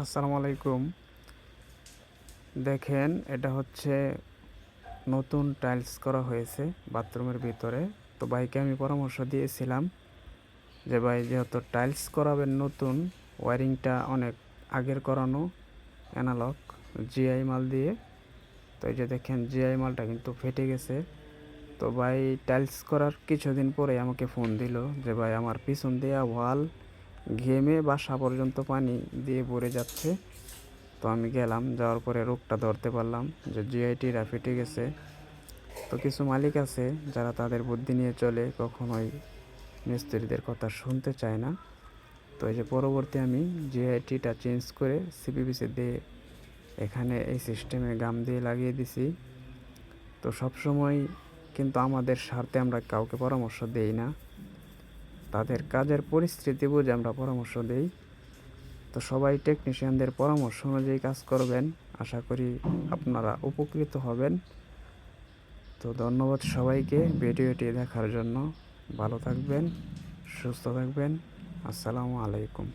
আসসালামু আলাইকুম। দেখেন, এটা হচ্ছে নতুন টাইলস করা হয়েছে বাথরুমের ভিতরে। তো ভাইকে আমি পরামর্শ দিয়েছিলাম যে ভাই, যেহেতু টাইলস করাবেন নতুন, ওয়ারিংটা অনেক আগের করানো, অ্যানালগ জিআই মাল দিয়ে। তো এই যে দেখেন, জিআই মালটা কিন্তু ফেটে গেছে। তো ভাই টাইলস করার কিছুদিন পরে আমাকে ফোন দিল যে ভাই, আমার পিছন দিয়ে ওয়াল ঘেমে বাসা পর্যন্ত পানি দিয়ে ভরে যাচ্ছে। তো আমি গেলাম, যাওয়ার পরে রোগটা ধরতে পারলাম যে জিআইটিরা ফেটে গেছে। তো কিছু মালিক আছে যারা তাদের বুদ্ধি নিয়ে চলে, কখনোই মিস্ত্রিদের কথা শুনতে চায় না। তো এই যে পরবর্তী আমি জিআইটিটা চেঞ্জ করে সিপিবিসি দিয়ে এখানে এই সিস্টেমে গাম দিয়ে লাগিয়ে দিছি। তো সবসময় কিন্তু আমাদের স্বার্থে আমরা কাউকে পরামর্শ দেই না, তাদের কাজের পরিস্থিতি বুঝে আমরা পরামর্শ দেই। তো সবাই টেকনিশিয়ানদের পরামর্শ অনুযায়ী কাজ করবেন, আশা করি আপনারা উপকৃত হবেন। তো ধন্যবাদ সবাইকে ভিডিওটি দেখার জন্য। ভালো থাকবেন, সুস্থ থাকবেন। আসসালামু আলাইকুম।